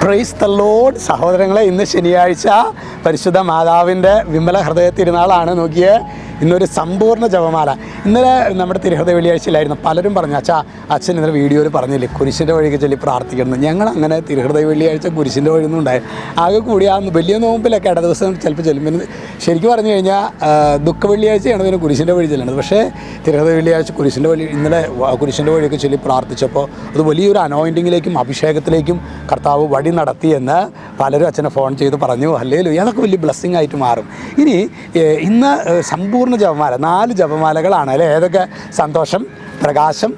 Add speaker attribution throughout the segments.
Speaker 1: Praise the Lord. സഹോദരങ്ങളെ, ഇന്ന് ശനിയാഴ്ച പരിശുദ്ധ മാതാവിൻ്റെ വിമല ഹൃദയ തിരുനാളാണ്. നോക്കിയേ, ഇന്നൊരു സമ്പൂർണ്ണ ജപമാല. ഇന്നലെ നമ്മുടെ തിരുഹൃദയ വെള്ളിയാഴ്ചയിലായിരുന്നു. പലരും പറഞ്ഞു, അച്ഛൻ ഇന്നലെ വീഡിയോയിൽ പറഞ്ഞില്ലേ കുരിശിൻ്റെ വഴിയൊക്കെ ചൊല്ലി പ്രാർത്ഥിക്കണം. ഞങ്ങളങ്ങനെ തിരുഹൃദയ വെള്ളിയാഴ്ച കുരിശിൻ്റെ വഴിയൊന്നും ഉണ്ടായി. ആകെ കൂടി ആ വലിയ നോമ്പിലൊക്കെ ഇട ദിവസം ചിലപ്പോൾ ചെല്ലും. പിന്നെ ശരിക്കും പറഞ്ഞു കഴിഞ്ഞാൽ ദുഃഖ വെള്ളിയാഴ്ചയാണ് പിന്നെ കുരിശിൻ്റെ വഴി ചെല്ലുന്നത്. പക്ഷേ തിരുഹൃദയ വെള്ളിയാഴ്ച കുരിശിൻ്റെ വഴി, ഇന്നലെ കുരിശിൻ്റെ വഴിയൊക്കെ ചൊല്ലി പ്രാർത്ഥിച്ചപ്പോൾ അത് വലിയൊരു അനോയിൻറ്റിങ്ങിലേക്കും അഭിഷേകത്തിലേക്കും കർത്താവ് വഴി നടത്തിയെന്ന് പലരും അച്ഛനെ ഫോൺ ചെയ്ത് പറഞ്ഞു. ഹല്ലേലൂയ. അതൊക്കെ വലിയ ബ്ലെസ്സിങ് ആയിട്ട് മാറും. ഇനി ഇന്ന് സമ്പൂർണ്ണ ജപമാല, 4 ജപമാലകളാണ് അല്ലേ? ഏതൊക്കെ? സന്തോഷം, പ്രകാശം,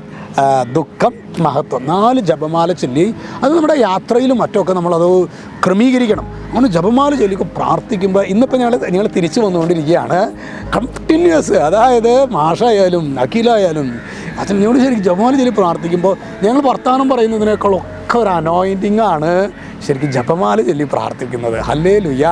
Speaker 1: ദുഃഖം, മഹത്വം. 4 ജപമാല ചൊല്ലി അത് നമ്മുടെ യാത്രയിലും മറ്റുമൊക്കെ നമ്മളത് ക്രമീകരിക്കണം. അങ്ങനെ ജപമാല ചൊല്ലിക്കും പ്രാർത്ഥിക്കുമ്പോൾ ഇന്നിപ്പോൾ ഞങ്ങൾ തിരിച്ചു വന്നുകൊണ്ടിരിക്കുകയാണ്. കണ്ടിന്യൂസ്, അതായത് മാഷായാലും അഖിലായാലും അച്ഛൻ ഞങ്ങൾ ശരിക്കും ജപമാല ചൊല്ലി പ്രാർത്ഥിക്കുമ്പോൾ ഞങ്ങൾ വർത്തമാനം പറയുന്നതിനേക്കാളൊക്കെ ഒരു അനോയിൻറ്റിങ് ആണ് ശരിക്കും ജപമാല ചൊല്ലി പ്രാർത്ഥിക്കുന്നത്. ഹല്ലേലൂയ.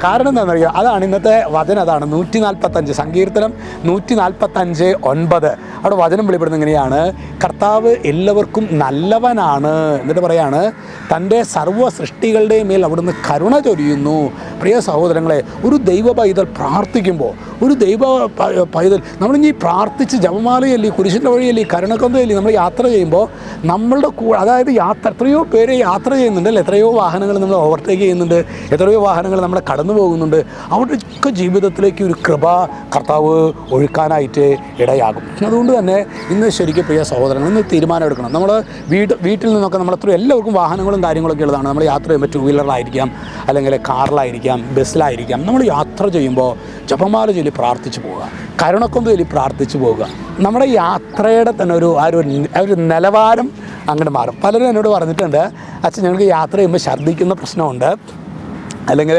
Speaker 1: കാരണം എന്താണെന്നറിയാം, അതാണ് ഇന്നത്തെ വചനം. അതാണ് 145 സങ്കീർത്തനം 145:9. അവിടെ വചനം വെളിപ്പെടുന്നത് എങ്ങനെയാണ്? കർത്താവ് എല്ലാവർക്കും നല്ലവനാണ്. എന്നിട്ട് പറയാണ്, തൻ്റെ സർവ്വ സൃഷ്ടികളുടെ മേൽ അവിടുന്ന് കരുണ ചൊരിയുന്നു. പ്രിയ സഹോദരങ്ങളെ, ഒരു ദൈവ പൈതൽ പ്രാർത്ഥിക്കുമ്പോൾ, ഒരു ദൈവ പൈതൽ നമ്മളിനി പ്രാർത്ഥിച്ച് ജപമാല ചൊല്ലി കുരിശിൻ്റെ വഴി ചൊല്ലി കരുണക്കൊന്ത ചൊല്ലി നമ്മൾ യാത്ര ചെയ്യുമ്പോൾ നമ്മളുടെ അതായത് എത്രയോ പേര് യാത്ര ചെയ്യുന്നുണ്ട് അല്ലേ? എത്രയോ വാഹനങ്ങൾ നമ്മൾ ഓവർടേക്ക് ചെയ്യുന്നുണ്ട്, എത്രയോ വാഹനങ്ങൾ നമ്മളെ കടന്നു പോകുന്നുണ്ട്. അവരുടെയൊക്കെ ജീവിതത്തിലേക്ക് ഒരു കൃപ കർത്താവ് ഒഴുക്കാനായിട്ട് ഇടയാകും. അതുകൊണ്ട് തന്നെ ഇന്ന് ശരിക്കും പ്രിയ സഹോദരങ്ങൾ, ഇന്ന് തീരുമാനം എടുക്കണം. നമ്മൾ വീട്ടിൽ നിന്നൊക്കെ നമ്മൾ എല്ലാവർക്കും വാഹനങ്ങളും കാര്യങ്ങളൊക്കെ ഉള്ളതാണ്. നമ്മൾ യാത്ര ചെയ്യുമ്പോൾ 2 വീലറിലായിരിക്കാം, അല്ലെങ്കിൽ കാറിലായിരിക്കാം, ബസ്സിലായിരിക്കാം. നമ്മൾ യാത്ര ചെയ്യുമ്പോൾ ജപമാല ചൊല്ലി പ്രാർത്ഥിച്ചു പോവുക, കരുണക്കൊന്ത ചൊല്ലി പ്രാർത്ഥിച്ചു പോവുക. നമ്മുടെ യാത്രയുടെ തന്നെ ഒരു നിലവാരം അങ്ങോട്ട് മാറും. പലരും എന്നോട് പറഞ്ഞിട്ടുണ്ട്, അച്ഛൻ ഞങ്ങൾക്ക് യാത്ര ചെയ്യുമ്പോൾ ഛർദ്ദിക്കുന്ന പ്രശ്നമുണ്ട്, അല്ലെങ്കിൽ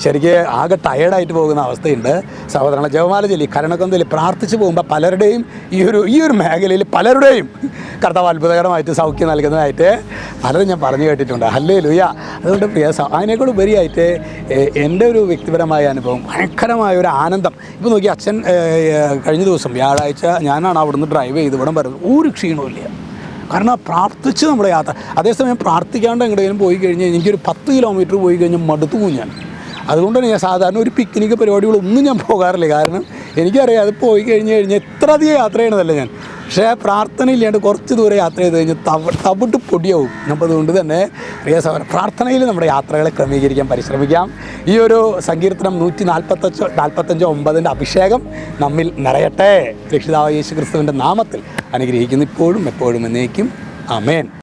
Speaker 1: ശരിക്ക് ആകെ ടയേർഡായിട്ട് പോകുന്ന അവസ്ഥയുണ്ട്. സഹോദരങ്ങളെ, ജപമാല ചൊല്ലി കരുണക്കൊന്ത ചൊല്ലി പ്രാർത്ഥിച്ചു പോകുമ്പോൾ പലരുടെയും ഈ ഒരു മേഖലയിൽ പലരുടെയും കർത്താവ് അത്ഭുതകരമായിട്ട് സൗഖ്യം നൽകുന്നതായിട്ട് പലരും ഞാൻ പറഞ്ഞു കേട്ടിട്ടുണ്ട്. ഹല്ലേലൂയ. അതുകൊണ്ട് പ്രിയ അതിനേക്കാൾ ഉപരിയായിട്ട് എൻ്റെ ഒരു വ്യക്തിപരമായ അനുഭവം, ഭയങ്കരമായൊരു ആനന്ദം. ഇപ്പോൾ നോക്കി, അച്ഛൻ കഴിഞ്ഞ ദിവസം വ്യാഴാഴ്ച ഞാനാണ് അവിടുന്ന് ഡ്രൈവ് ചെയ്ത് ഇവിടെ വരുന്നത്. ഒരു ക്ഷീണമില്ല. കാരണം പ്രാർത്ഥിച്ച് നമ്മുടെ യാത്ര. അതേസമയം പ്രാർത്ഥിക്കാണ്ട് എങ്ങോട്ടെങ്കിലും പോയി കഴിഞ്ഞാൽ എനിക്കൊരു 10 കിലോമീറ്റർ പോയി കഴിഞ്ഞാൽ മടുത്തു പോകും ഞാൻ. അതുകൊണ്ടാണ് ഞാൻ സാധാരണ ഒരു പിക്നിക് പരിപാടികളൊന്നും ഞാൻ പോകാറില്ല. കാരണം എനിക്കറിയാം, അത് പോയി കഴിഞ്ഞാൽ എത്ര അധികം യാത്ര ചെയ്യണതല്ല ഞാൻ. പക്ഷേ പ്രാർത്ഥന ഇല്ലാണ്ട് കുറച്ച് ദൂരം യാത്ര ചെയ്ത് കഴിഞ്ഞാൽ തവിട്ട് പൊടിയാവും. അപ്പോൾ അതുകൊണ്ട് തന്നെ പ്രിയ സഹോദരൻ, പ്രാർത്ഥനയിൽ നമ്മുടെ യാത്രകളെ ക്രമീകരിക്കാൻ പരിശ്രമിക്കാം. ഈ ഒരു സങ്കീർത്തനം 145:9 അഭിഷേകം നമ്മിൽ നിറയട്ടെ. രക്ഷിതാവായ യേശു ക്രിസ്തുവിൻ്റെ നാമത്തിൽ അനുഗ്രഹിക്കുന്നു, ഇപ്പോഴും എപ്പോഴും എന്നേക്കും. ആമേൻ.